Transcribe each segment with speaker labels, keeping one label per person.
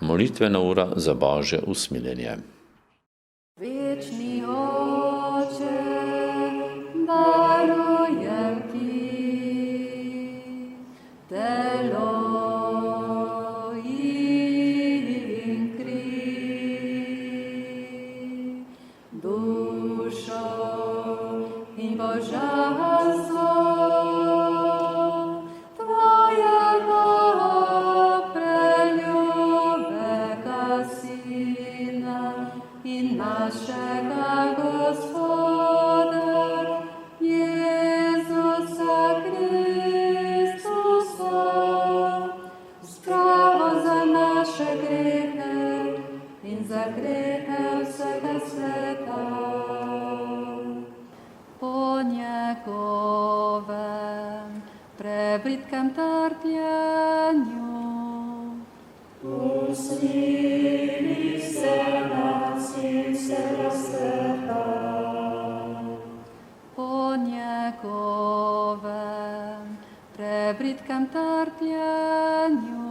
Speaker 1: Molitvena ura za Božje usmiljenje.
Speaker 2: Večni Oče, darujem ti telo in kri, dušo in božanstvo tvojega preljubega Sina in našega Gospoda Jezusa Kristusa, spravo za naše grehe in za grehe vsega sveta. Po njegovem prebritkem trpljenju usmili se nas in vsega sveta. Po njegovem prebritkem trpljenju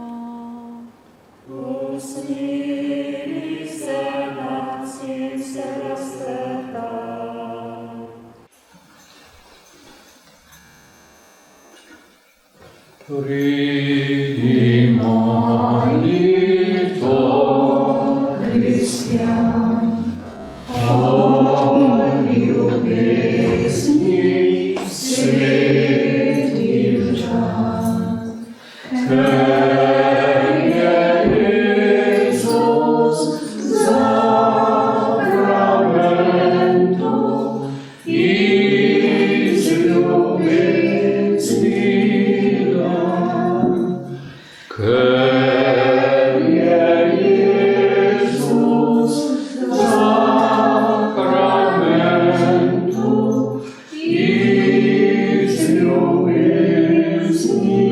Speaker 2: usmili se nas in vsega sveta.
Speaker 3: Pridimo molitvo Hristijan, o ljubezni svetih žan, ker je Jezus zakramentu iz ljubezni. Ker je Jezus zakramentu iz ljubezni.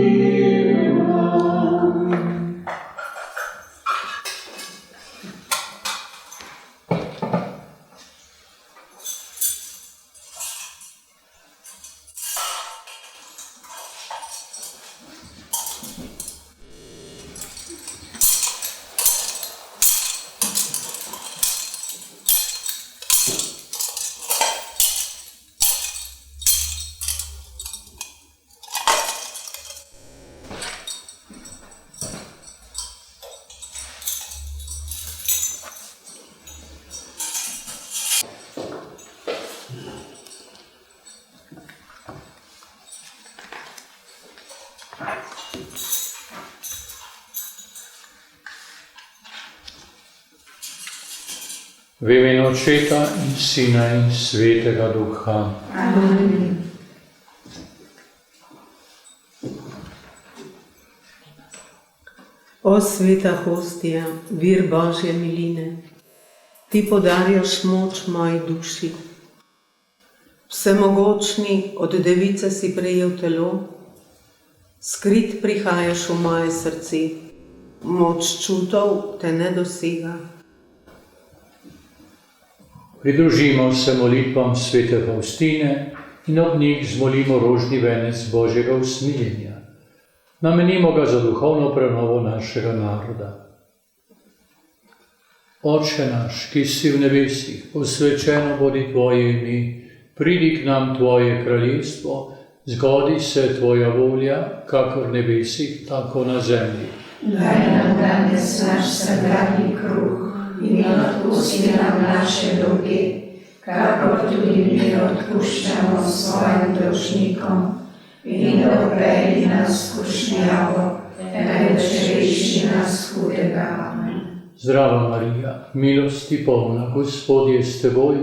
Speaker 3: V imenu Očeta in Sina in Svetega Duha.
Speaker 4: Amen. O sveta hostija, vir Božje miline, ti podarjaš moč moji duši. Vsemogočni, od device si prejel telo, skrit prihajaš v moje srce, moč čutov te ne dosega.
Speaker 3: Pridružimo se molitvam svete Faustine in ob njih zmolimo rožni venec Božjega usmiljenja. Namenimo ga za duhovno prenovo našega naroda. Oče naš, ki si v nebesih, posvečeno bodi tvoje ime, pridi k nam tvoje kraljestvo, zgodi se tvoja volja, kakor v nebesih, tako na zemlji.
Speaker 5: Daj nam danes naš vsakdanji kruh in odpusti nam naše dolge, kakor tudi mi odpuščamo svojim dolžnikom. In ne vpelji nas v skušnjavo, temveč reši nas hudega. Amen.
Speaker 3: Zdrava Marija, milosti polna, Gospod je s teboj,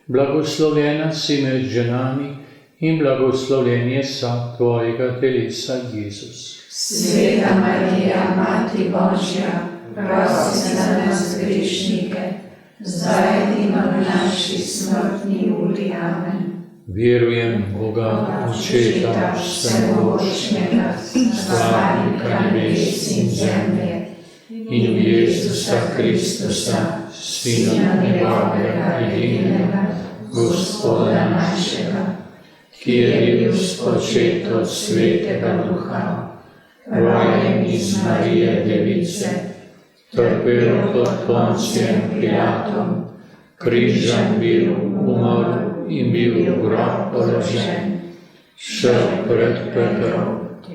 Speaker 3: blagoslovljena si med ženami in blagoslovljen je sad tvojega telesa, Jezus.
Speaker 5: Sveta Marija, Mati Božja, prosi za nas grešnike, zdaj in v naši smrtni uri. Amen.
Speaker 3: Vjerujem v Boga, Očeta vsemogočnega, stvarnika nebes in zemlje, in v Jezusa Kristusa, Sina njegovega edinega, Gospoda našega, ki je bil spočet od Svetega Duha, rojen iz Marije Device, trpel pod Poncijem Pilatom, križan bil, umrl in bil v grob položen, šel pred pekel,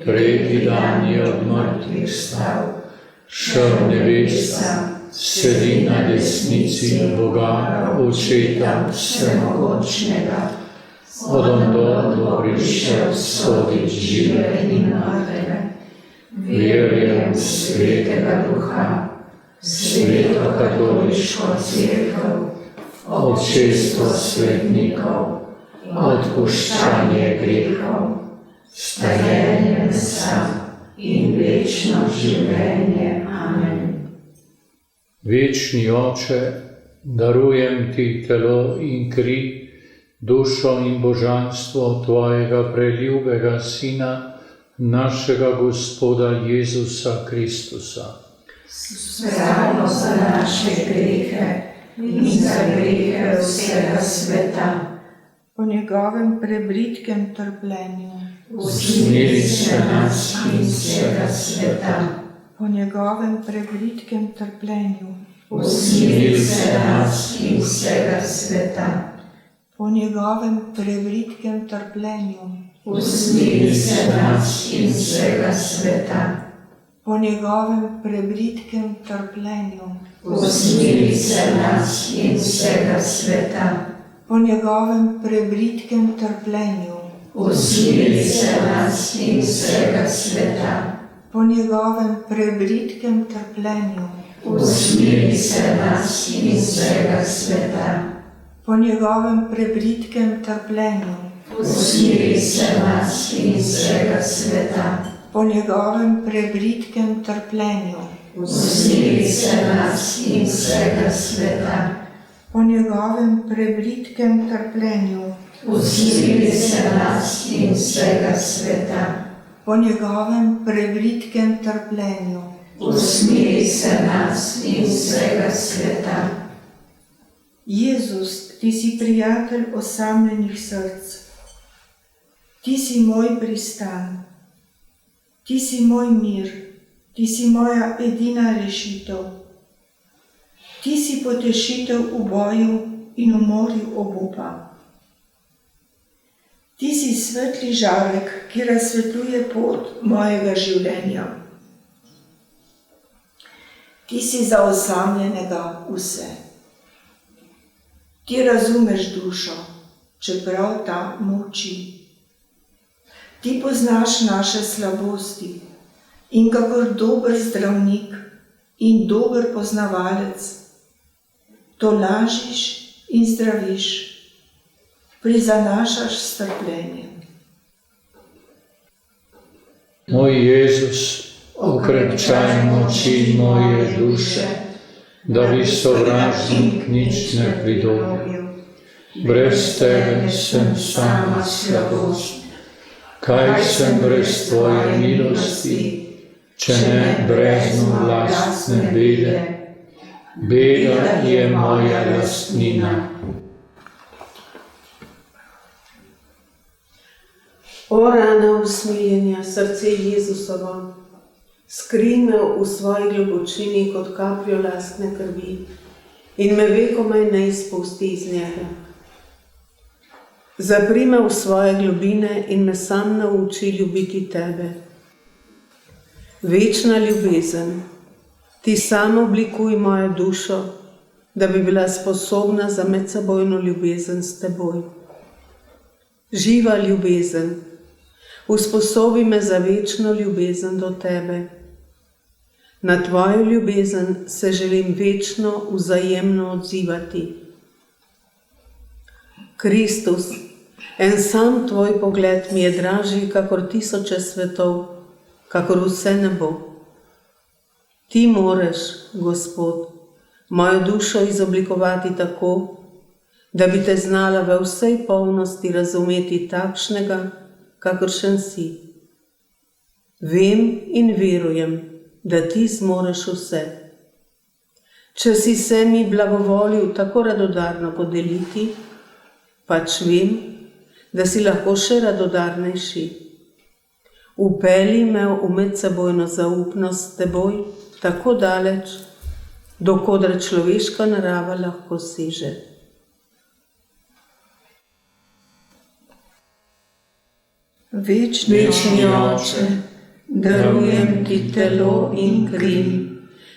Speaker 3: tretji dan je od mrtvih stal, šel v nebesa, sedi na desnici Boga, Očeta Vsemogočnega, od ondod bo prišel sodit žive in mrtve. Verujem v Svetega Duha, Sveto katoliško cerkev, občestvo svetnikov, odpuščanje grehov, stajenje mesa in večno življenje. Amen. Večni Oče, darujem Ti telo in kri, dušo in božanstvo Tvojega preljubega Sina, našega Gospoda Jezusa Kristusa.
Speaker 5: Spravo za naše grehe in za grehe vsega sveta.
Speaker 6: Po njegovem prebritkem trpljenju,
Speaker 5: Usmili se nas in vsega sveta.
Speaker 6: po njegovem prebritkem trpljenju,
Speaker 5: Usmili se nas in vsega sveta.
Speaker 6: po njegovem prebritkem trpljenju,
Speaker 5: Usmili se nas in vsega sveta.
Speaker 6: po njegovem prebritkem trpljenju,
Speaker 5: Usmili se nas in vsega sveta.
Speaker 6: po njegovem prebritkem trpljenju,
Speaker 5: Usmili se nas in vsega sveta.
Speaker 6: po njegovem prebritkem trpljenju,
Speaker 5: Usmili se nas in vsega sveta.
Speaker 6: po njegovem prebritkem trpljenju,
Speaker 5: Usmili se nas in vsega sveta.
Speaker 6: po njegovem prebritkem trpljenju,
Speaker 5: Usmili se nas in vsega sveta.
Speaker 6: po njegovem prebritkem trpljenju,
Speaker 5: Usmili se nas in vsega sveta.
Speaker 6: po njegovem prebritkem trpljenju.
Speaker 5: Usmili se nas in vsega sveta.
Speaker 6: Jezus, Ti si prijatelj osamljenih src. Ti si moj pristan. Ti si moj mir. Ti si moja edina rešitev. Ti si potešitev v boju in v morju obupa. Ti si svetli žarek, ki razsvetljuje pot mojega življenja. Ti si za osamljenega vse. Ti razumeš dušo, čeprav ta molči. Ti poznaš naše slabosti in kakor dober zdravnik in dober poznavalec, tolažiš in zdraviš, prizanašaš strpljenje.
Speaker 3: Moj Jezus, okrepčaj moči moje duše, da bi sovražnik nič ne pridobil. Brez Tebe sem sama slabost. Kaj sem brez Tvoje milosti, če ne breznu lastne bede? Beda je moja lastnina.
Speaker 4: O rana usmiljenja, srce Jezusovo, skrij me v svoji globočini kot kapljo lastne krvi in me vekomaj ne izpusti iz njega. Zapri me v svoje globine in me sam nauči ljubiti Tebe. Večna ljubezen, Ti sam oblikuj mojo dušo, da bi bila sposobna za medsebojno ljubezen s Teboj. Živa ljubezen, usposobi me za večno ljubezen do Tebe. Na Tvojo ljubezen se želim večno vzajemno odzivati. Kristus, en sam Tvoj pogled mi je dražji kakor tisoče svetov, kakor vse nebo. Ti moreš, Gospod, mojo dušo izoblikovati tako, da bi Te znala v vsej polnosti razumeti takšnega, kakršen si. Vem in verujem, da Ti zmoreš vse. Če si se mi blagovolil tako radodarno podeliti, pač vem, da si lahko še radodarnejši. Vpelji me v medsebojno zaupnost s Teboj tako daleč, do koder človeška narava lahko seže.
Speaker 6: Večni Oče,
Speaker 4: darujem ti telo in kri,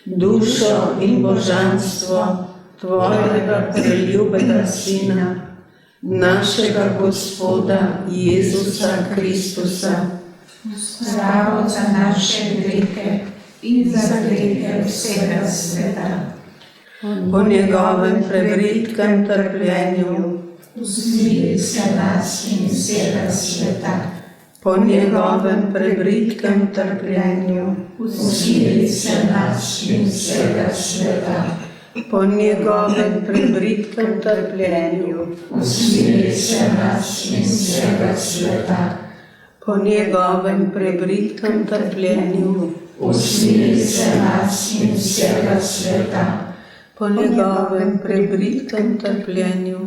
Speaker 4: dušo in božanstvo tvojega preljubega Sina, našega Gospoda Jezusa Kristusa,
Speaker 5: Zdravo za naše grehe in za grehe vsega sveta.
Speaker 4: po njegovem prebritkem trpljenju,
Speaker 5: Usmili se nas in vsega sveta.
Speaker 4: po njegovem prebritkem trpljenju,
Speaker 5: Usmili se nas in vsega sveta.
Speaker 4: po njegovem prebritkem trpljenju,
Speaker 5: Usmili se nas in vsega sveta.
Speaker 4: po njegovem prebritkem trpljenju,
Speaker 5: Usmili se nas in vsega sveta.
Speaker 4: po njegovem prebritkem trpljenju,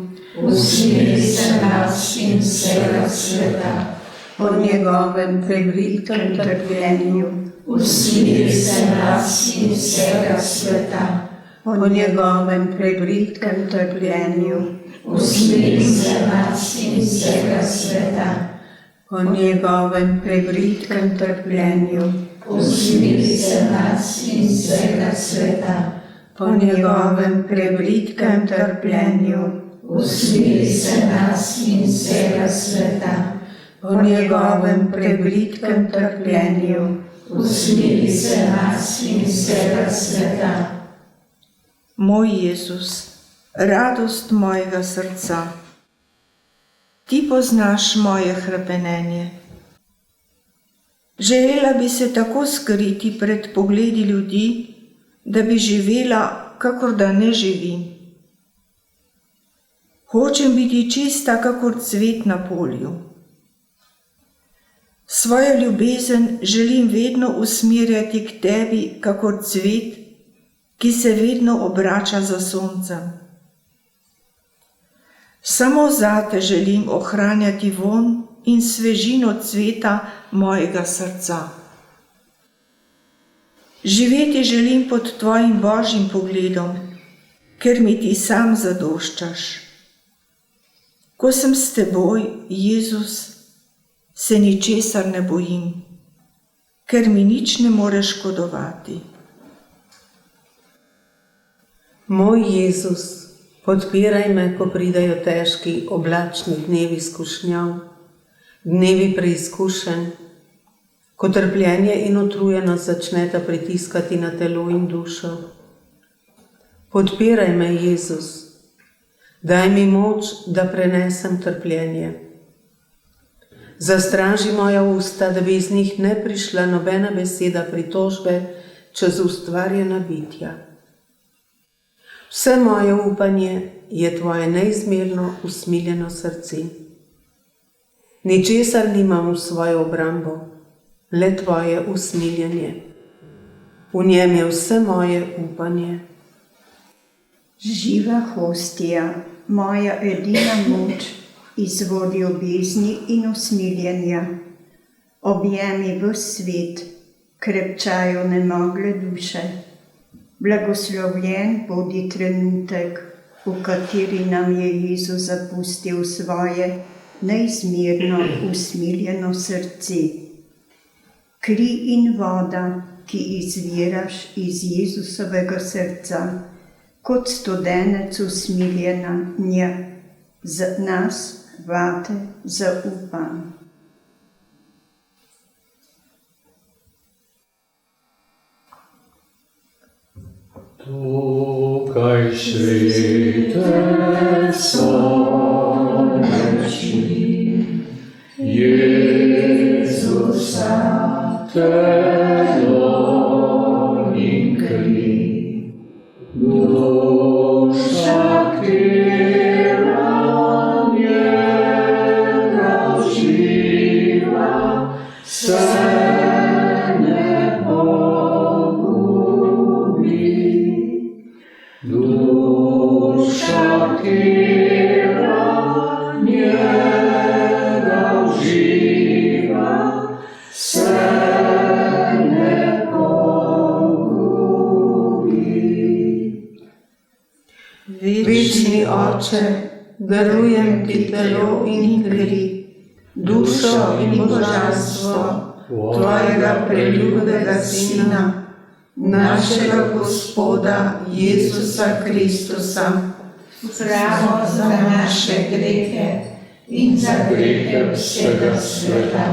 Speaker 5: Usmili se nas in vsega sveta.
Speaker 4: po njegovem prebritkem trpljenju,
Speaker 5: Usmili se nas in vsega sveta.
Speaker 4: po njegovem prebritkem trpljenju,
Speaker 5: Usmili se nas in vsega sveta.
Speaker 4: po njegovem prebritkem trpljenju,
Speaker 5: Usmili se nas in vsega sveta.
Speaker 4: po njegovem prebritkem trpljenju,
Speaker 5: Usmili se nas in vsega sveta.
Speaker 4: po njegovem prebritkem trpljenju,
Speaker 5: Usmili se nas in vsega sveta.
Speaker 6: moj Jezus, radost mojega srca, ti poznaš moje hrepenenje. Želela bi se tako skriti pred pogledi ljudi, da bi živela, kakor da ne živim. Hočem biti čista, kakor cvet na polju. Svojo ljubezen želim vedno usmerjati k tebi, kakor cvet, ki se vedno obrača za soncem. Samo zate želim ohranjati vonj in svežino cveta mojega srca. Živeti želim pod tvojim božjim pogledom, ker mi ti sam zadoščaš. Ko sem s teboj, Jezus, se ničesar ne bojim, ker mi nič ne more škodovati.
Speaker 4: Moj Jezus, podpiraj me, ko pridejo težki, oblačni dnevi skušnjav, dnevi preizkušenj, ko trpljenje in utrujenost začneta pritiskati na telo in dušo. Podpiraj me, Jezus, daj mi moč, da prenesem trpljenje. Zastraži moja usta, da bi iz njih ne prišla nobena beseda pritožbe čez ustvarjena bitja. Vse moje upanje je tvoje neizmerno usmiljeno srce. Ničesar nimam v svojo obrambo, le tvoje usmiljenje. V njem je vse moje upanje.
Speaker 7: Živa hostija, moja edina moč, izvor ljubezni in usmiljenja. Objemi ves svet, krepčajo nemogle duše. Blagoslovljen bodi trenutek, v kateri nam je Jezus zapustil svoje neizmerno usmiljeno srce. Kri in voda, ki izviraš iz Jezusovega srca, kot studenec usmiljenja, za nas vate zaupam.
Speaker 3: Tukaj svetec soneči, Jezusa telo in kri, duša, katera njega živa, se ne pogubi. Duša, katera
Speaker 4: Večni Oče, darujem ti telo in kri, dušo in božanstvo tvojega preljubega Sina, našega Gospoda Jezusa Kristusa,
Speaker 5: Pravo za naše grehe in za grehe vsega sveta.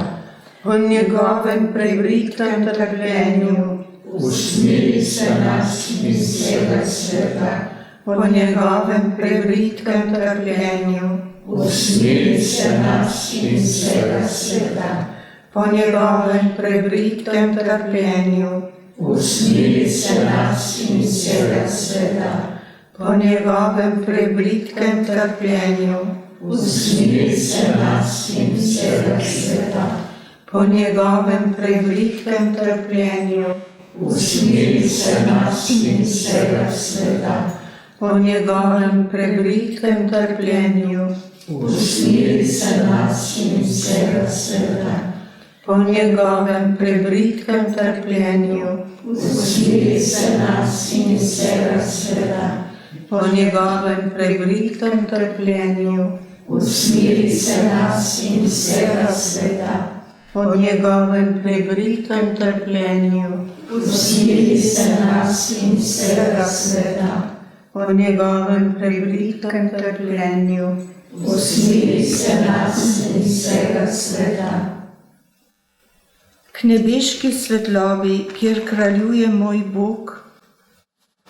Speaker 4: po njegovem prevelikem trpljenju,
Speaker 5: Usmili se nas in vsega sveta.
Speaker 4: po njegovem prevelikem trpljenju,
Speaker 5: Usmili se nas in vsega sveta.
Speaker 4: po njegovem prevelikem trpljenju,
Speaker 5: Usmili se nas in vsega sveta.
Speaker 4: po njegovem prevelikem trpljenju,
Speaker 5: Usmili se nas in vsega sveta.
Speaker 4: po njegovem prevelikem trpljenju,
Speaker 5: Usmili se nas in vsega sveta.
Speaker 4: po njegovem prevelikem trpljenju,
Speaker 5: Usmili se nas in vsega sveta.
Speaker 4: po njegovem prevelikem trpljenju,
Speaker 5: Usmili se nas in vsega sveta.
Speaker 4: po njegovem prevelikem trpljenju,
Speaker 5: Usmili se nas in vsega sveta.
Speaker 4: po njegovem prevelikem trpljenju,
Speaker 5: Usmili se nas in vsega sveta.
Speaker 4: po njegovem prevelikem trpljenju,
Speaker 5: Usmili se nas in vsega sveta.
Speaker 6: K nebeški svetlobi, kjer kraljuje moj Bog,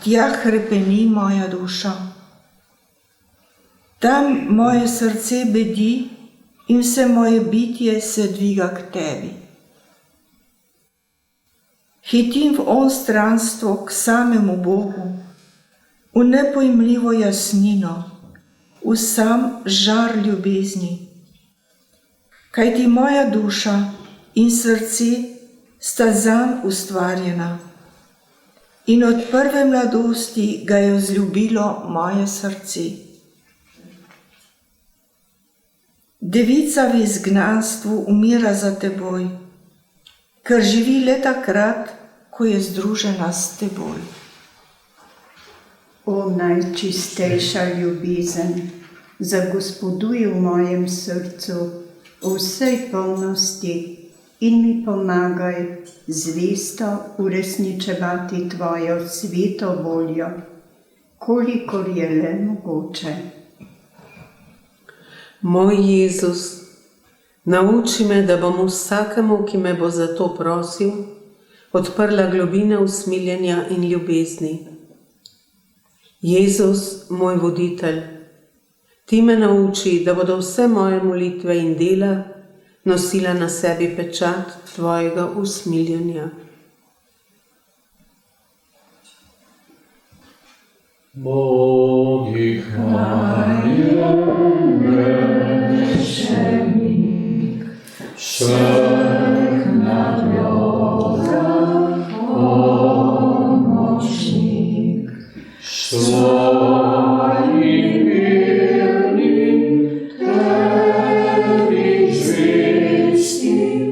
Speaker 6: tja hrepeni moja duša. Tam moje srce bedi in vse moje bitje se dviga k tebi. Hitim v onstranstvo k samemu Bogu, v nepojmljivo jasnino, v sam žar ljubezni. Kajti moja duša in srce sta zanj ustvarjena in od prve mladosti ga je vzljubilo moje srce. Devica v izgnanstvu umira za teboj, ker živi le takrat, ko je združena s teboj.
Speaker 7: O najčistejša ljubezen, zagospoduj v mojem srcu v vsej polnosti in mi pomagaj zvesto uresničevati tvojo sveto voljo, kolikor je le mogoče.
Speaker 4: Moj Jezus, nauči me, da bom vsakemu, ki me bo za to prosil, odprla globine usmiljenja in ljubezni. Jezus, moj voditelj, ti me nauči, da bodo vse moje molitve in dela nosila na sebi pečat tvojega usmiljenja.
Speaker 3: Bogih rešenik, vseh narodov pomočnik, svojim vernim tebi zvestim,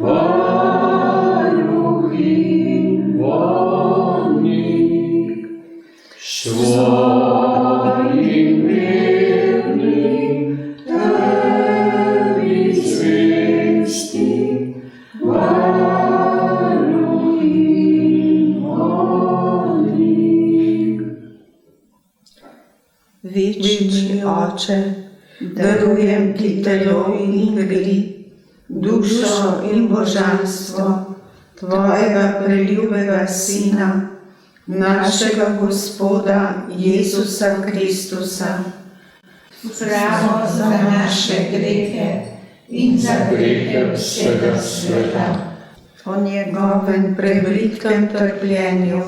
Speaker 3: varuh in vodnik. Svojim vernim tebi zvestim, varuh in vodnik.
Speaker 4: Večni Oče, darujem ti telo in kri, dušo in božanstvo tvojega preljubega Sina, našega Gospoda Jezusa Kristusa,
Speaker 5: Pravo za naše grehe in za grehe vsega sveta.
Speaker 7: Po njegovem
Speaker 4: prevelikem trpljenju,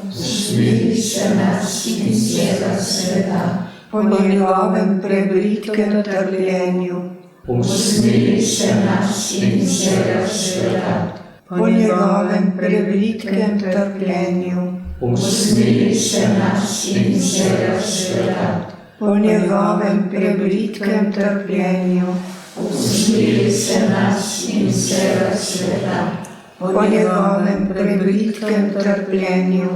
Speaker 5: Usmili se nas in vsega sveta.
Speaker 4: po njegovem prevelikem trpljenju,
Speaker 5: Usmili se nas in vsega sveta.
Speaker 4: po njegovem prevelikem trpljenju,
Speaker 5: Usmili se nas in vsega sveta.
Speaker 4: po njegovem prevelikem trpljenju,
Speaker 5: Usmili se nas in vsega sveta.
Speaker 4: po njegovem prevelikem trpljenju,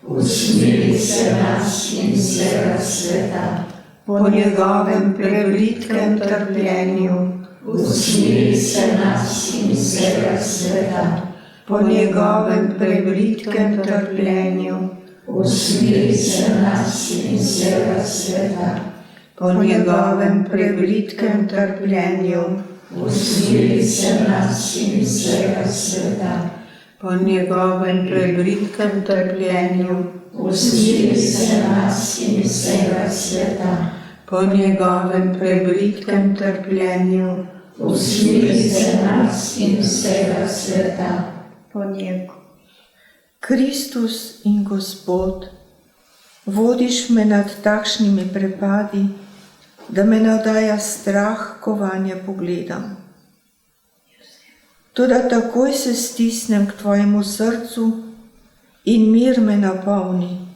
Speaker 5: usmili se nas in vsega sveta.
Speaker 7: Po njegovem prebritkem trpljenju,
Speaker 5: Usmili se nas in vsega sveta.
Speaker 7: po njegovem prebritkem trpljenju,
Speaker 5: Usmili se nas in vsega sveta.
Speaker 7: po njegovem prebritkem trpljenju,
Speaker 5: Usmili se nas in vsega sveta.
Speaker 7: po njegovem prebritkem trpljenju,
Speaker 5: Usmili se nas in vsega sveta.
Speaker 7: po njegovem prebritkem trpljenju,
Speaker 5: Usmili se nas in vsega sveta.
Speaker 7: po njegu.
Speaker 6: Kristus in Gospod, vodiš me nad takšnimi prepadi, da me navdaja strah, ko vanje pogledam. Toda takoj se stisnem k tvojemu srcu in mir me napolni.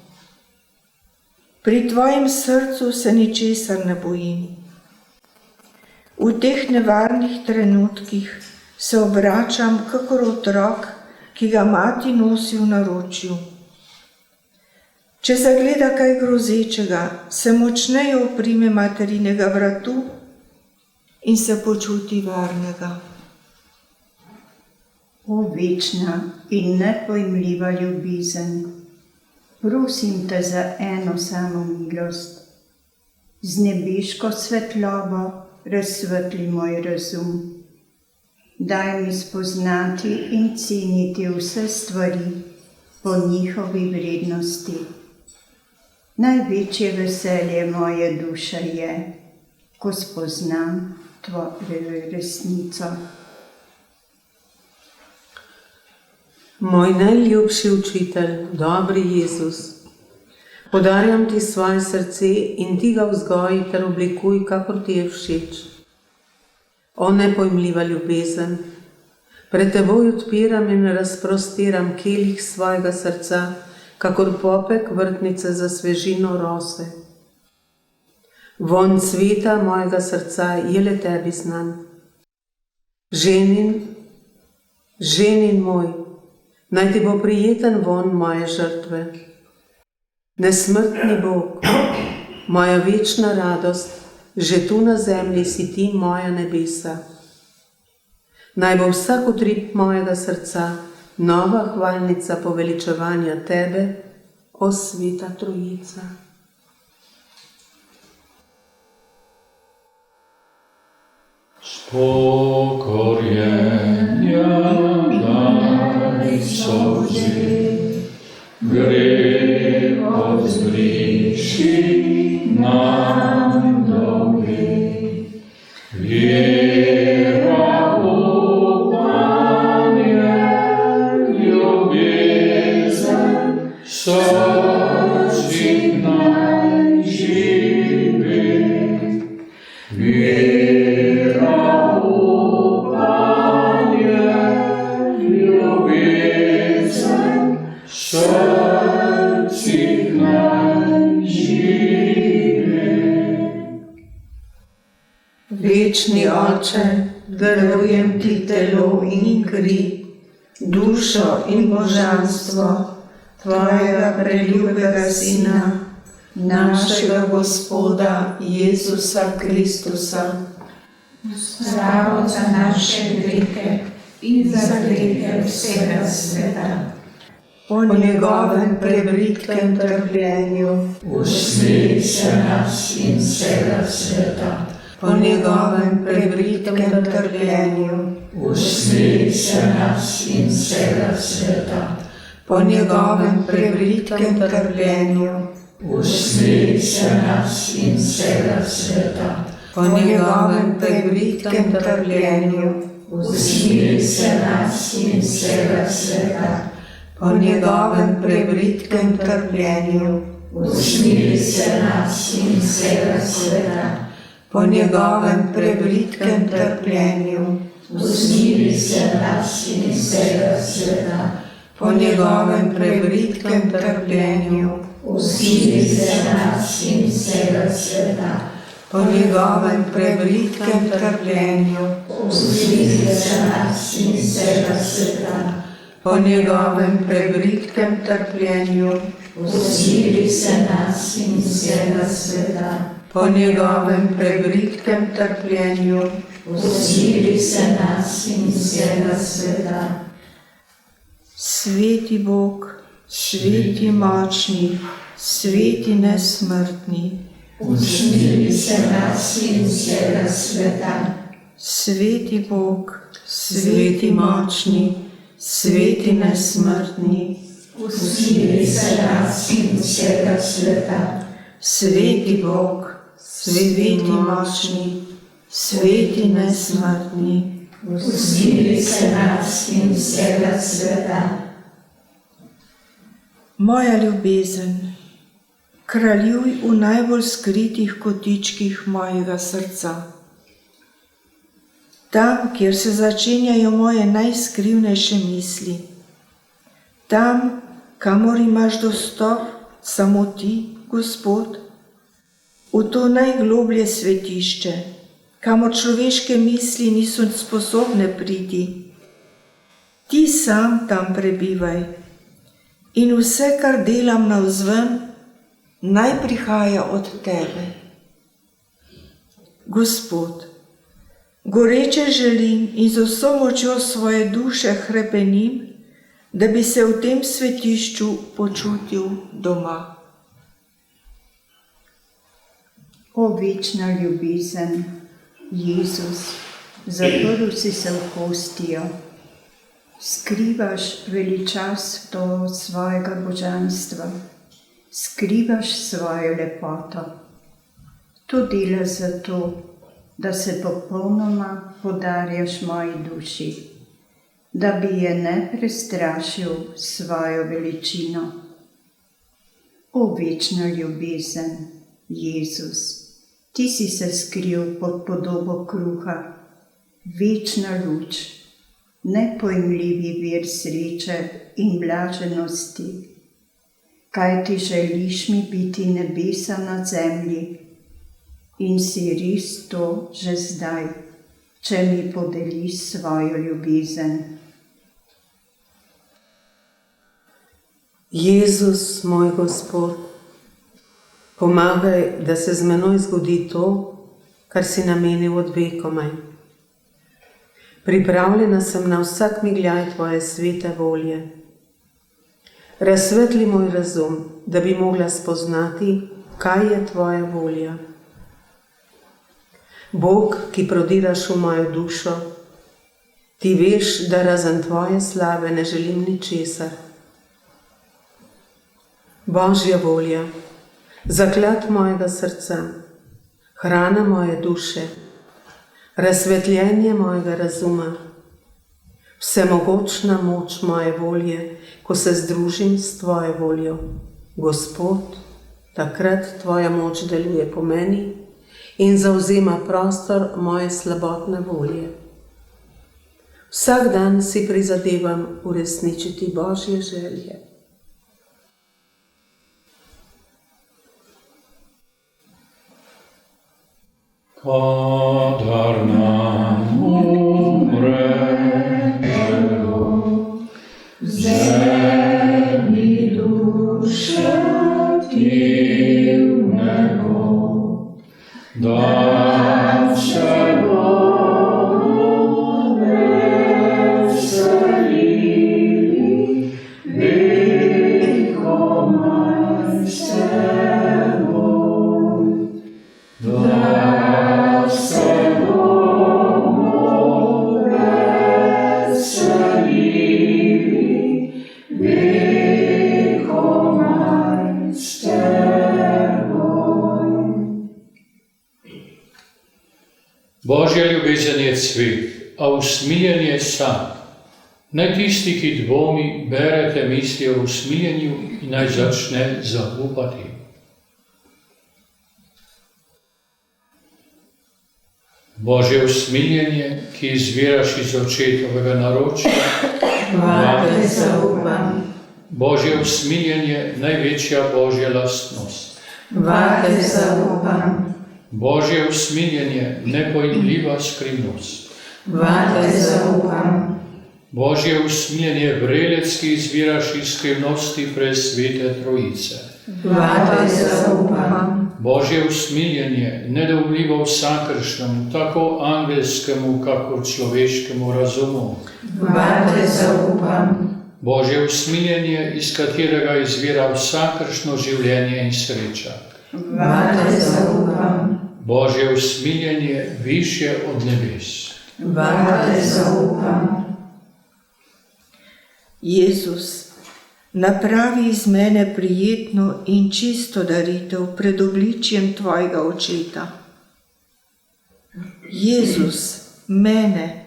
Speaker 6: Pri tvojem srcu se ničesar ne bojim. V teh nevarnih trenutkih se obračam kakor otrok, ki ga mati nosi v naročju. Če zagleda kaj grozečega, se močneje oprime materinega vratu in se počuti varnega.
Speaker 7: O večna in nepojmljiva ljubezen, prosim te za eno samo milost. Z nebeško svetlobo razsvetli moj razum. Daj mi spoznati in ceniti vse stvari po njihovi vrednosti. Največje veselje moje duše je, ko spoznam tvojo resnico.
Speaker 4: Moj najljubši učitelj, dobri Jezus, podarjam ti svoje srce in ti ga vzgoji ter oblikuj, kakor ti je všeč. O nepojmljiva ljubezen, pred teboj odpiram in razprostiram kelih svojega srca, kakor popek vrtnice za svežino rose. Vonj cveta mojega srca je le tebi znan. Ženin moj, naj ti bo prijeten vonj moje žrtve. Nesmrtni Bog, moja večna radost, že tu na zemlji si ti moja nebesa. Naj bo vsak utrip mojega srca nova hvalnica poveličevanja tebe, o sveta Trojica.
Speaker 3: Spokorjenja daj solzi, greh odbriši nam dolgi. Vera, upanje, ljubezen, srčik naj živi. Vera, upanje, ljubezen, srčik naj živi.
Speaker 7: Večni Oče, darujem ti telo in kri, dušo in božanstvo tvojega preljubega Sina, našega Gospoda Jezusa Kristusa.
Speaker 5: Zdravo za naše grehe in za grehe vsega sveta.
Speaker 7: Po njegovem prebritkem trpljenju,
Speaker 5: Usmili se nas in vsega sveta.
Speaker 7: po njegovem prebritkem trpljenju,
Speaker 5: Usmili se nas in vsega sveta.
Speaker 7: po njegovem prebritkem trpljenju,
Speaker 5: Usmili se nas in vsega sveta.
Speaker 7: po njegovem prebritkem trpljenju,
Speaker 5: Usmili se nas in vsega sveta.
Speaker 7: po njegovem prebritkem trpljenju,
Speaker 5: Usmili se nas in vsega sveta.
Speaker 7: po njegovem prebritkem trpljenju,
Speaker 5: Usmili se nas in vsega sveta.
Speaker 7: po njegovem prebritkem trpljenju,
Speaker 5: Usmili se nas in vsega sveta.
Speaker 7: po njegovem prebritkem trpljenju,
Speaker 5: Usmili se nas in vsega sveta.
Speaker 7: po njegovem prebritkem trpljenju,
Speaker 5: Usmili se nas in vsega sveta.
Speaker 7: po njegovem prebritkem trpljenju,
Speaker 5: Usmili se nas in vsega sveta.
Speaker 6: Sveti Bog, sveti močni, sveti nesmrtni,
Speaker 5: Usmili se nas in vsega sveta.
Speaker 6: sveti Bog,
Speaker 7: sveti močni, sveti nesmrtni,
Speaker 5: Usmili se nas in vsega sveta.
Speaker 6: sveti Bog,
Speaker 7: sveti močni,
Speaker 6: sveti nesmrtni,
Speaker 5: Usmili se nas in vsega sveta.
Speaker 6: moja ljubezen, kraljuj v najbolj skritih kotičkih mojega srca. Tam, kjer se začenjajo moje najskrivnejše misli. Tam, kamor imaš dostop samo ti, Gospod, v to najgloblje svetišče, kamor človeške misli niso sposobne priti. Ti sam tam prebivaj in vse, kar delam navzven, naj prihaja od tebe. Gospod, goreče želim in z vso močjo svoje duše hrepenim, da bi se v tem svetišču počutil doma.
Speaker 8: O večna ljubezen, Jezus, zaprl si se v hostijo, skrivaš veličastvo svojega božanstva, skrivaš svojo lepoto. To delaš zato, da se popolnoma podarjaš moji duši, da bi je ne prestrašil svojo veličino. O večna ljubezen, Jezus, ti si se skril pod podobo kruha, večna luč, nepojmljivi vir sreče in blaženosti. Kaj ti želiš mi biti nebesa na zemlji in si res to že zdaj, če mi podeliš svojo ljubezen.
Speaker 4: Jezus, moj Gospod, pomagaj, da se z menoj zgodi to, kar si namenil od vekomaj. Pripravljena sem na vsak migljaj tvoje svete volje. Razsvetli moj razum, da bi mogla spoznati, kaj je tvoja volja. Bog, ki prodiraš v mojo dušo, ti veš, da razen tvoje slave ne želim ničesar. Božja volja, zaklad mojega srca, hrana moje duše, razsvetljenje mojega razuma, vsemogočna moč moje volje, ko se združim s tvojo voljo. Gospod, takrat tvoja moč deluje po meni in zavzema prostor moje slabotne volje. Vsak dan si prizadevam uresničiti Božje želje.
Speaker 3: Kadar nam umre telo,
Speaker 5: Vzemi duše ti v nebo,
Speaker 3: da se
Speaker 5: Bogu veselili, vekomaj s teboj. Da se Bogu veselili, vekomaj s teboj.
Speaker 3: Božja ljubezen je cvet, a usmiljen je sad. Naj tisti, ki dvomi, berete misli o usmiljenju in naj začne zaupati. Božje usmiljenje, ki izviraš iz očetovega naročja,
Speaker 7: vate zaupam,
Speaker 3: Božje usmiljenje, največja Božja lastnost.
Speaker 7: vate zaupam,
Speaker 3: Božje usmiljenje, nepojmljiva skrivnost.
Speaker 7: vate zaupam,
Speaker 3: Božje usmiljenje, vrelec, ki izviraš iz skrivnosti presvete Trojice.
Speaker 7: Vate zaupam.
Speaker 3: Božje usmiljenje, nedoumljivo vsakršnemu, tako angelskemu, kakor človeškemu razumu.
Speaker 7: Vate zaupam.
Speaker 3: Božje usmiljenje, iz katerega izvira vsakršno življenje in sreča.
Speaker 7: Vate zaupam.
Speaker 3: Božje usmiljenje, višje od nebes.
Speaker 7: Vate zaupam.
Speaker 6: Jezus, napravi iz mene prijetno in čisto daritev pred obličjem Tvojega očeta. Jezus, mene,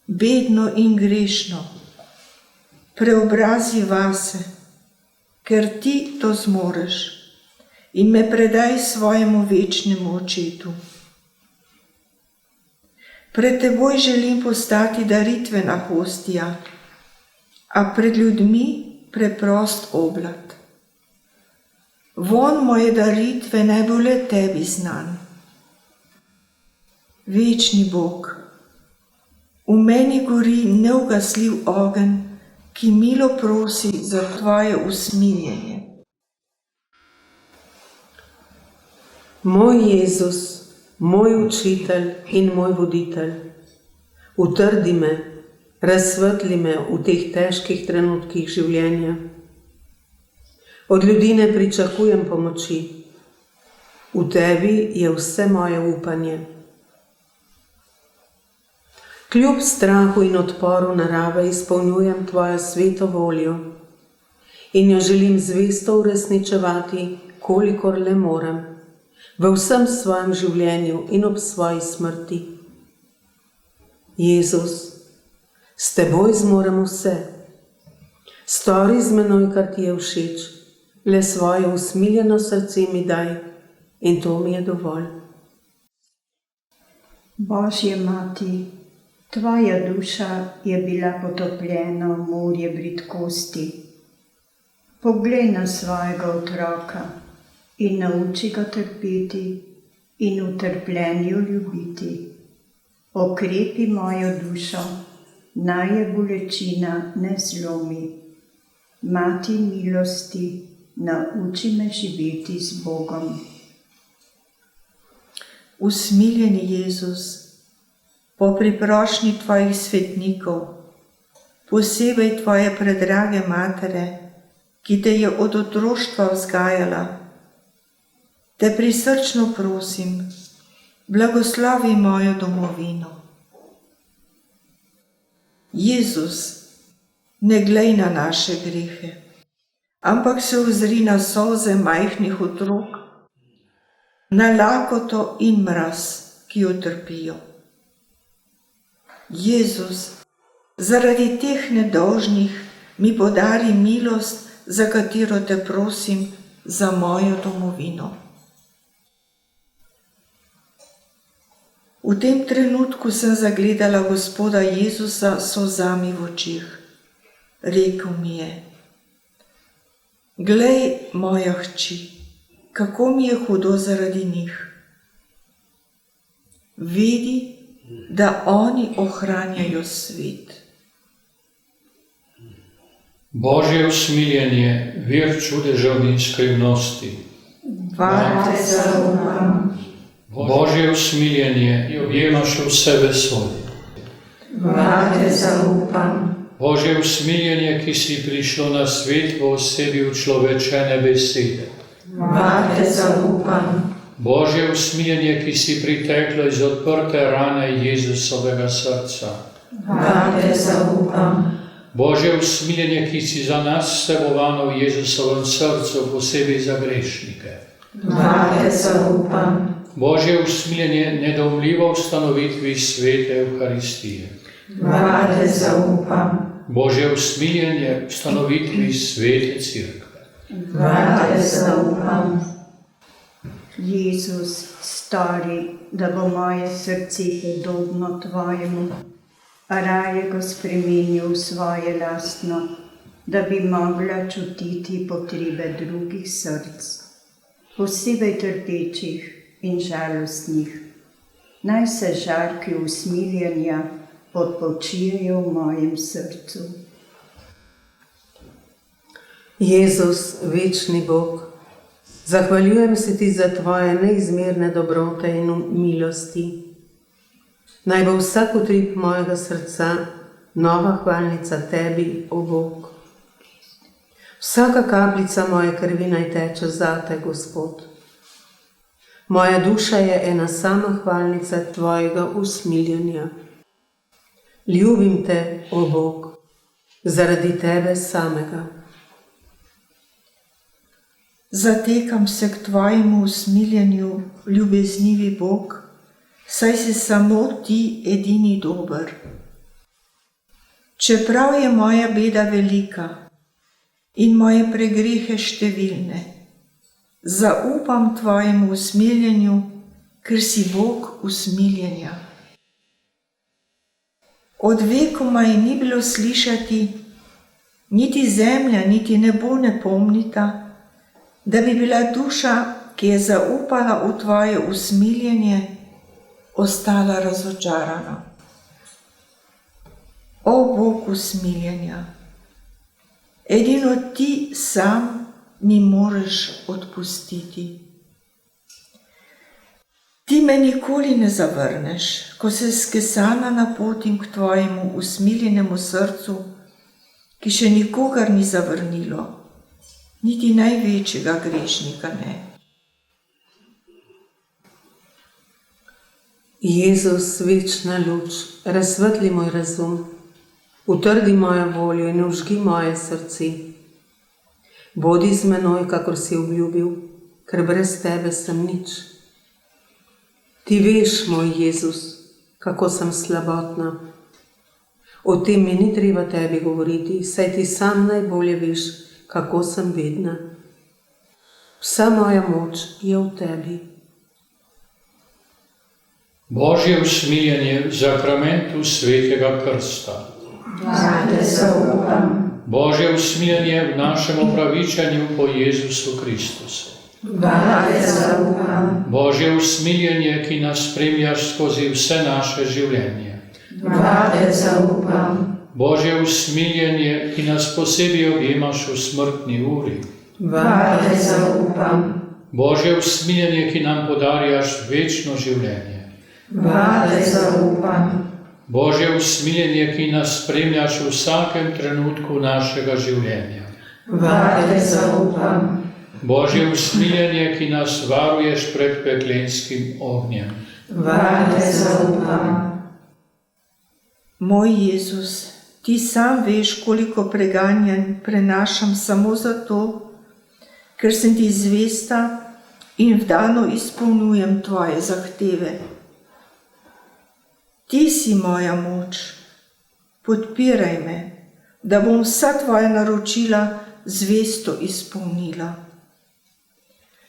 Speaker 6: bedno in grešno, preobrazi vase, ker Ti to zmoreš, in me predaj svojemu večnemu očetu. Pred Teboj želim postati daritvena hostija, a pred ljudmi preprost oblak. Vonj moje daritve naj bo le Tebi znan. Večni Bog, v meni gori neugasljiv ogenj, ki milo prosi za Tvoje usmiljenje.
Speaker 4: Moj Jezus, moj učitelj in moj voditelj, utrdi me, razsvetli me v teh težkih trenutkih življenja. Od ljudi ne pričakujem pomoči. V Tebi je vse moje upanje. Kljub strahu in odporu narave izpolnjujem Tvojo sveto voljo in jo želim zvesto uresničevati, kolikor le morem, v vsem svojem življenju in ob svoji smrti. Jezus, s Teboj zmorem vse. Stori z menoj, kar Ti je všeč, le svoje usmiljeno srce mi daj in to mi je dovolj.
Speaker 8: Božja mati, Tvoja duša je bila potopljena v morje bridkosti. Poglej na svojega otroka in nauči ga trpeti in v trpljenju ljubiti. Okrepi mojo dušo, naj je bolečina ne zlomi. Mati milosti, nauči me živeti z Bogom.
Speaker 6: Usmiljeni Jezus, po priprošnji Tvojih svetnikov, posebej Tvoje predrage matere, ki Te je od otroštva vzgajala, Te prisrčno prosim, blagoslovi mojo domovino. Jezus, ne glej na naše grehe, ampak se ozri na solze majhnih otrok, na lakoto in mraz, ki jo trpijo. Jezus, zaradi teh nedolžnih mi podari milost, za katero Te prosim za mojo domovino. V tem trenutku sem zagledala Gospoda Jezusa s solzami v očih. Rekel mi je: glej, moja hči, kako mi je hudo zaradi njih. Vidi, da oni ohranjajo svet.
Speaker 3: Božje usmiljenje, vir čudežev in skrivnosti.
Speaker 7: Vate zaupam.
Speaker 3: Božje usmiljenje, objemaš vse vesolje.
Speaker 7: Vate zaupam.
Speaker 3: Božje usmiljenje, ki si prišlo na svet v osebi učlovečene besede.
Speaker 7: Vate zaupam.
Speaker 3: Božje usmiljenje, ki si priteklo iz odprte rane Jezusovega srca.
Speaker 7: Vate zaupam.
Speaker 3: Božje usmiljenje, ki si za nas vsebovano v Jezusovem srcu, posebej za grešnike.
Speaker 7: Vate zaupam.
Speaker 3: Božje usmiljenje, nedoumljivo ustanovitvi svete Evharistije.
Speaker 7: Vate zaupam.
Speaker 3: Božje usmiljenje, ustanovitvi svete Cerkve.
Speaker 7: Vate zaupam.
Speaker 8: Jezus, stori, da bo moje srce podobno Tvojemu, a raje ga spremeni v svoje lastno, da bi mogla čutiti potrebe drugih src, posebej trpečih in žalostnih. Naj se žarki usmiljenja odpočijejo v mojem srcu.
Speaker 4: Jezus, večni Bog, zahvaljujem se ti za tvoje neizmerne dobrote in milosti. Naj bo vsak utrip mojega srca nova hvalnica tebi, o Bog. Vsaka kapljica moje krvi naj teče zate, Gospod. Moja duša je ena sama hvalnica tvojega usmiljenja. Ljubim te, o Bog, zaradi tebe samega.
Speaker 6: Zatekam se k tvojemu usmiljenju, ljubeznivi Bog, saj si samo ti edini dober. Čeprav je moja beda velika in moje pregrehe številne, zaupam tvojemu usmiljenju, ker si Bog usmiljenja. Od vekomaj ni bilo slišati, niti zemlja, niti nebo ne pomnita, da bi bila duša, ki je zaupala v tvoje usmiljenje, ostala razočarana. O Bog usmiljenja, edino ti sam mi moreš odpustiti. Ti me nikoli ne zavrneš, ko se skesana napotim k tvojemu usmiljenemu srcu, ki še nikogar ni zavrnilo, niti največjega grešnika ne.
Speaker 4: Jezus, večna luč, razsvetli moj razum, utrdi mojo voljo in vžgi moje srce. Bodi z menoj, kakor si obljubil, ker brez tebe sem nič. Ti veš, moj Jezus, kako sem slabotna. O tem mi ni treba tebi govoriti, saj ti sam najbolje veš, kako sem bedna. Vsa moja moč je v tebi.
Speaker 3: Božje usmiljenje v zakramentu svetega krsta.
Speaker 7: Vate zaupam.
Speaker 3: Božje usmiljenje v našem opravičenju po Jezusu Kristusu.
Speaker 7: Vate zaupam.
Speaker 3: Božje usmiljenje, ki nas spremlja skozi vse naše življenje.
Speaker 7: Vate zaupam.
Speaker 3: Božje usmiljenje, ki nas posebej objemaš v smrtni uri.
Speaker 7: Vate zaupam.
Speaker 3: Božje usmiljenje, ki nam podarjaš večno življenje.
Speaker 7: Vate zaupam.
Speaker 3: Božje usmiljenje, ki nas spremljaš v vsakem trenutku našega življenja.
Speaker 7: Vate zaupam.
Speaker 3: Božje usmiljenje, ki nas varuješ pred peklenskim ognjem.
Speaker 7: Vate zaupam.
Speaker 6: Moj Jezus, ti sam veš, koliko preganjanj prenašam samo zato, ker sem ti zvesta in vdano izpolnjujem tvoje zahteve. Ti si moja moč, podpiraj me, da bom vsa tvoja naročila zvesto izpolnila.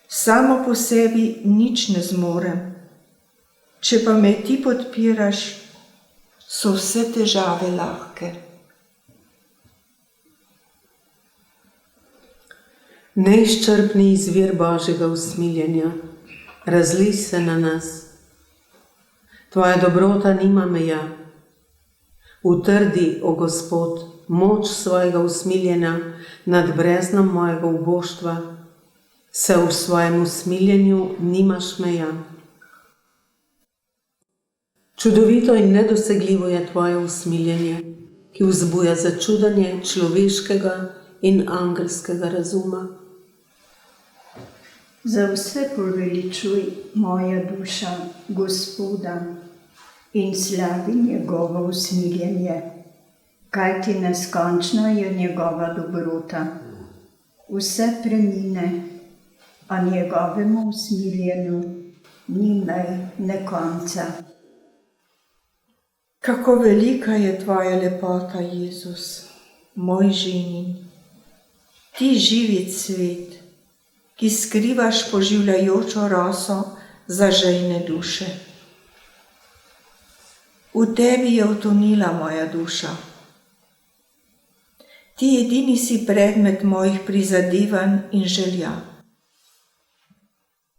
Speaker 6: Samo po sebi nič ne zmorem, če pa me ti podpiraš, so vse težave lahke.
Speaker 4: Neizčrpni izvir Božjega usmiljenja, razlij se na nas. Tvoja dobrota nima meja. Utrdi, o Gospod, moč svojega usmiljenja nad breznom mojega uboštva, se v svojem usmiljenju nimaš meja. Čudovito in nedosegljivo je tvoje usmiljenje, ki vzbuja začudenje človeškega in angelskega razuma.
Speaker 8: Za vse poveličuj moja duša Gospoda in slavi njegovo usmiljenje, kajti neskončna je njegova dobrota. Vse premine, a njegovemu usmiljenju ni mej ne konca.
Speaker 6: Kako velika je tvoja lepota, Jezus, moj ženin. Ti živi cvet, ki skrivaš poživljajočo roso za žejne duše. V tebi je utonila moja duša. Ti edini si predmet mojih prizadevanj in želja.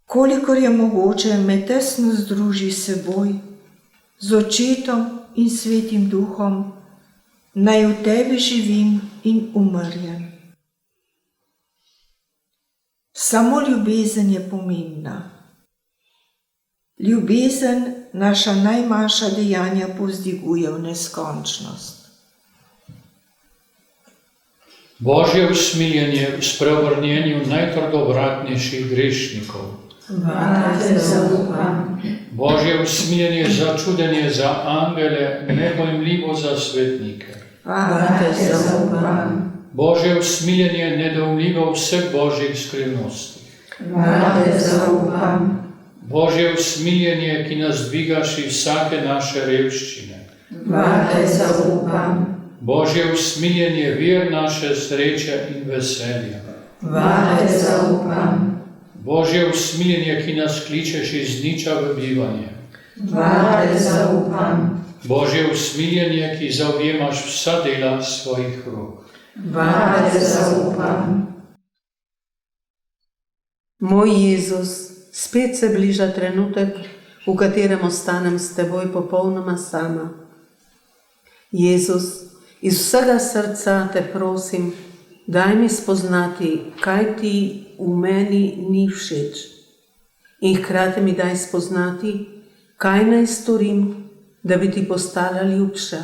Speaker 6: Kolikor je mogoče, me tesno združi s seboj, z očetom in Svetim Duhom, naj v Tebi živim in umrjem. Samo ljubezen je pomembna. Ljubezen naša najmanjša dejanja povzdiguje v neskončnost.
Speaker 3: Božje usmiljenje v spreobrnjenju najtrdovratnejših grešnikov.
Speaker 7: Vate zaupam.
Speaker 3: Božje usmiljenje začudenje za angele, nepojmljivo za svetnike.
Speaker 7: Vate zaupam.
Speaker 3: Božje usmiljenje nedoumljivo vseh božjih skrivnosti.
Speaker 7: Vate zaupam.
Speaker 3: Božje usmiljenje, ki nas dvigaš iz vsake naše revščine.
Speaker 7: Vate zaupam.
Speaker 3: Božje usmiljenje, vir naše sreče in veselja.
Speaker 7: Vate zaupam.
Speaker 3: Božje usmiljenje, ki nas kličeš iz niča v bivanje.
Speaker 7: Vate zaupam.
Speaker 3: Božje usmiljenje, ki zaobjemaš vsa dela svojih rok.
Speaker 7: Vate zaupam.
Speaker 4: Moj Jezus, spet se bliža trenutek, v katerem ostanem s Teboj popolnoma sama. Jezus, iz vsega srca Te prosim, daj mi spoznati, kaj Ti v meni ni všeč. In hkrati mi daj spoznati, kaj naj storim, da bi Ti postala ljubša.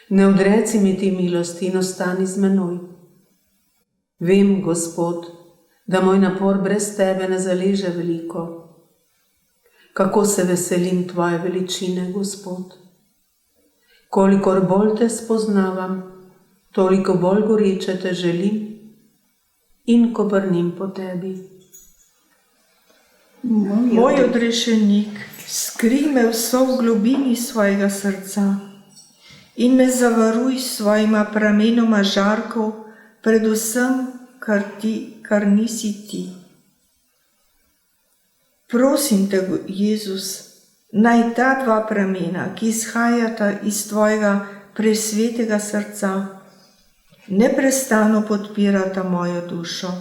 Speaker 4: Ne odreci mi Ti milosti in ostani z menoj. Vem, Gospod, da moj napor brez Tebe ne zaleže veliko. Kako se veselim Tvoje veličine, Gospod. Kolikor bolj Te spoznavam, toliko bolj goreče Te želim in ko brnim po Tebi.
Speaker 6: Moj odrešenik, skrij me vso v globini svojega srca in me zavaruj s svojima pramenoma žarkov, predvsem, kar nisi Ti. Prosim Te, Jezus, naj ta dva pramena, ki izhajata iz Tvojega presvetega srca, neprestano podpirata mojo dušo.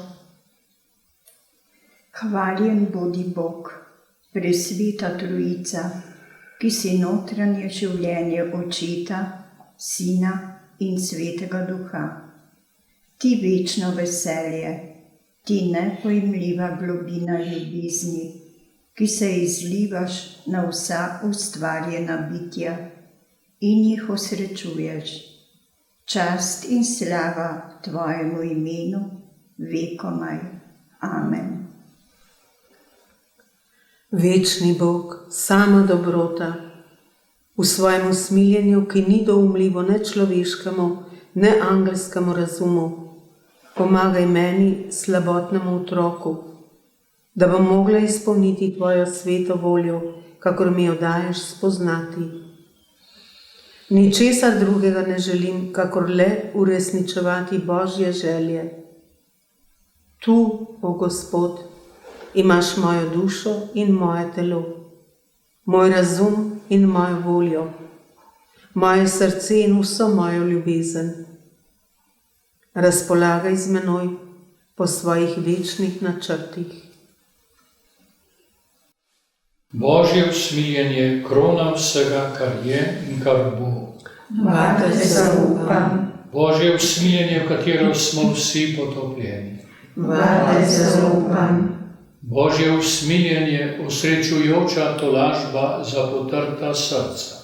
Speaker 8: Hvaljen bodi Bog, presveta Trojica, ki si notranje življenje Očeta, Sina in Svetega Duha. Ti večno veselje, ti nepojmljiva globina ljubezni, ki se izlivaš na vsa ustvarjena bitja in jih osrečuješ. Čast in slava Tvojemu imenu, vekomaj. Amen.
Speaker 4: Večni Bog, sama dobrota, v svojem usmiljenju, ki ni doumljivo ne človeškemu, ne angelskemu razumu, pomagaj meni, slabotnemu otroku, da bom mogla izpolniti Tvojo sveto voljo, kakor mi jo daješ spoznati. Ničesar drugega ne želim, kakor le uresničevati Božje želje. Tu, o Gospod, imaš mojo dušo in moje telo, moj razum in mojo voljo, moje srce in vso mojo ljubezen. Razpolagaj z menoj po svojih večnih načrtih.
Speaker 3: Božje usmiljenje, krona vsega, kar je in kar bo.
Speaker 7: Vate zaupam.
Speaker 3: Božje usmiljenje, v katero smo vsi potopljeni.
Speaker 7: Vate zaupam.
Speaker 3: Božje usmiljenje, osrečujoča tolažba za potrta srca.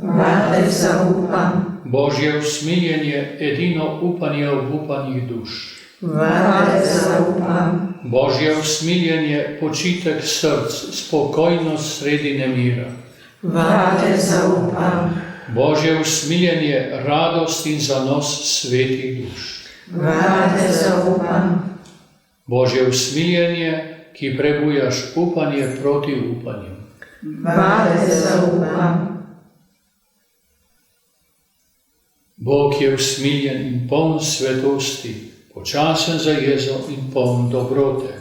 Speaker 7: Vate zaupam.
Speaker 3: Božje usmiljenje, edino upanje obupanih duš.
Speaker 7: Vate zaupam.
Speaker 3: Božje usmiljenje, počitek src, spokojnost sredi nemira.
Speaker 7: Vate zaupam.
Speaker 3: Božje usmiljenje, radost in zanos svetih duš.
Speaker 7: Vate zaupam.
Speaker 3: Božje usmiljenje, ki prebujaš upanje proti upanju.
Speaker 7: Vate zaupam.
Speaker 3: Bog je usmiljen in poln svetosti, počasen za jezo in poln dobrote.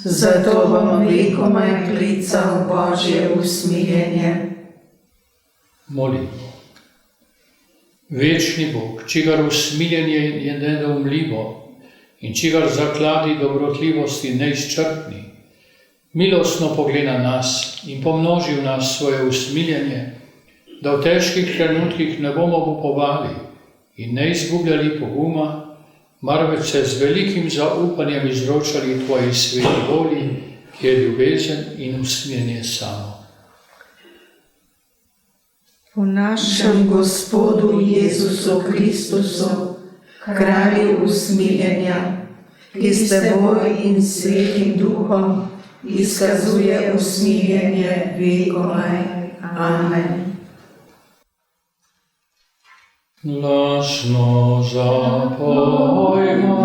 Speaker 7: Zato bom vekomaj klical Božje usmiljenje.
Speaker 3: Molimo. Večni Bog, čigar usmiljenje je nedoumljivo in čigar zakladi dobrotljivosti neizčrpni, milostno pogleda nas in pomnoži v nas svoje usmiljenje da v težkih trenutkih ne bomo upovali in ne izgubljali poguma, marveč se z velikim zaupanjem izročali tvoji sveti volji, ki je ljubezen in usmiljenje samo.
Speaker 7: Po našem Gospodu Jezusu Kristusu, Kralju usmiljenja, ki s teboj in Svetim Duhom izkazuje usmiljenje vekomaj. Amen.
Speaker 3: Glasno zapojmo,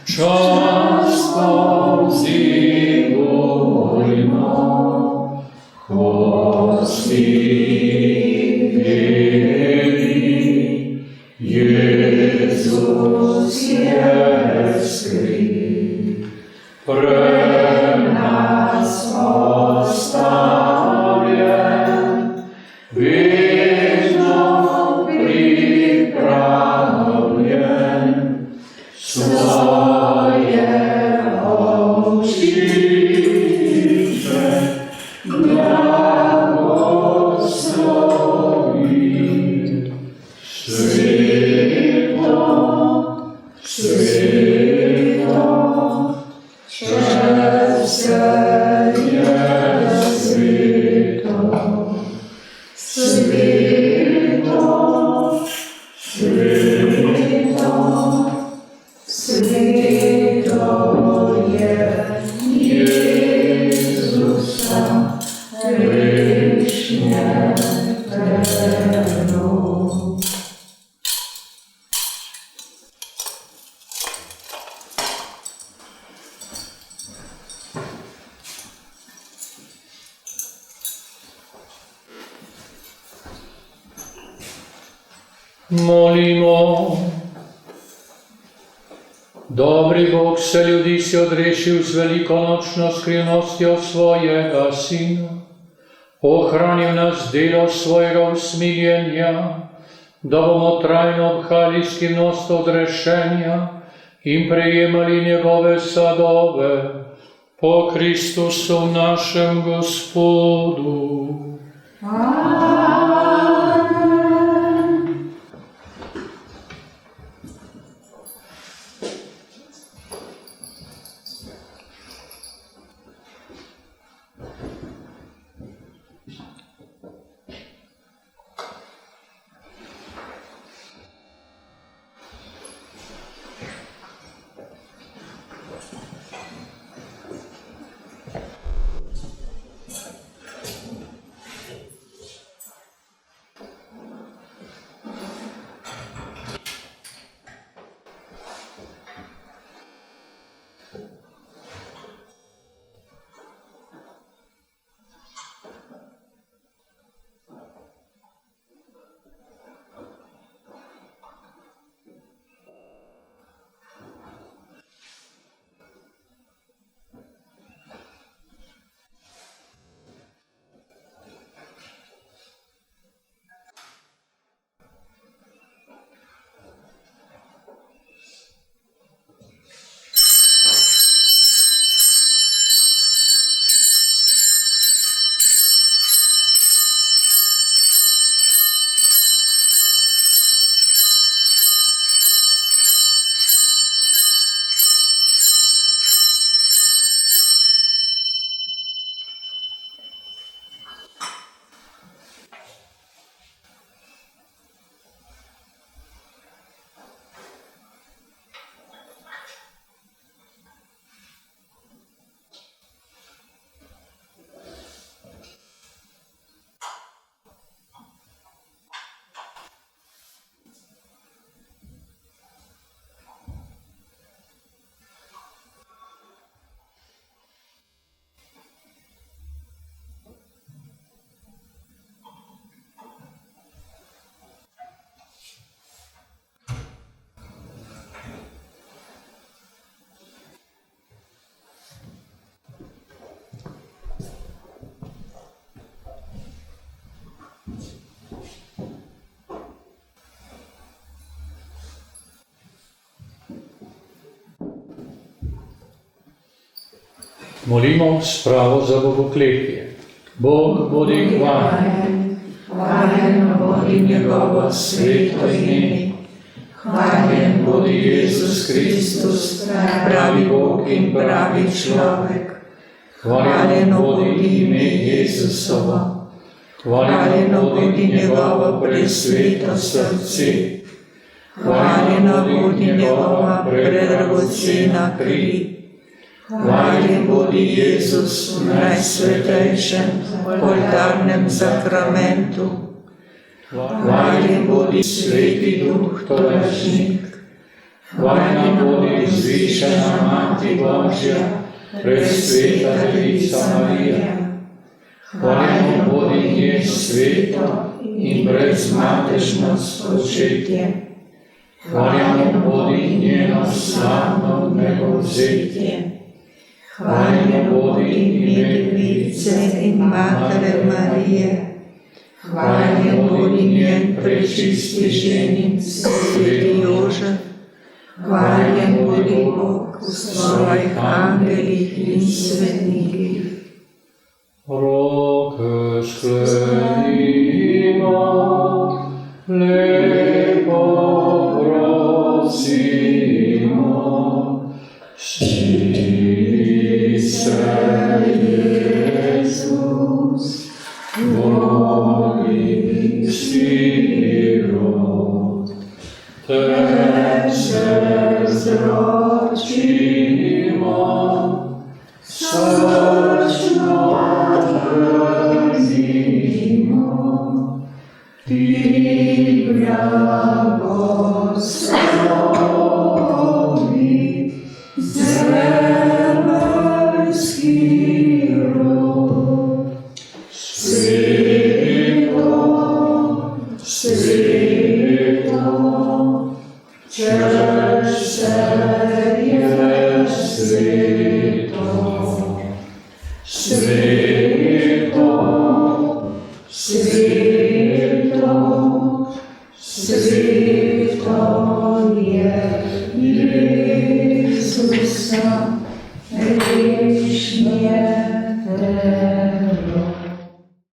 Speaker 3: čas povzivojmo, hosti veri, Jezus je skrit, pred nas postavljen, vedno pripravljen, svoje očišče blagoslovi. Sveto, sveto, čez je sveto, sveto, sveto, sveto je Jezusa rešnje telo. Molimo. Dobri Bog se ljudi si odrešil z velikonočno skrivnostjo svojega Sina, ohranil nas delo svojega usmiljenja, da bomo trajno obhali skrivnost odrešenja in prejemali njegove sadove po Kristusu našem Gospodu. Molimo spravo za bogokletje. Bog bodi k vam.
Speaker 7: hvaljeno bodi njegovo sveto ime. Hvaljen bodi Jezus Kristus, pravi Bog in pravi človek. Hvaljeno bodi ime Jezusovo. Hvaljeno bodi njegovo presveto srce. Hvaljeno bodi njegova predragocena kri. Hvaljen bodi Jezus v najsvetejšem oltarnem sakramentu. Hvaljen bodi Sveti Duh tolažnik. Hvaljena bodi vzvišena Mati Božja, presveta Devica Marija. Hvaljeno bodi njen sveto in brezmatežno spočetje. Hvaljeno bodi njeno slavno nebovzetje. Hvaljeno bodi ime Device in Matere Marije. Hvaljen bodi njen prečisti ženin, Sveti Jožef. Hvaljen bodi Bog v svojih angelih in svetnikih.
Speaker 3: Roke sklenimo, lepo prosimo, smili se Jezus, Bogisti rod, te se zročimo, srčno prazimo, ti blagoslovi, zemeljski rod. Sveto, sveto, češ se je sveto. Sveto, sveto, sveto je Jezusa, grešnje te.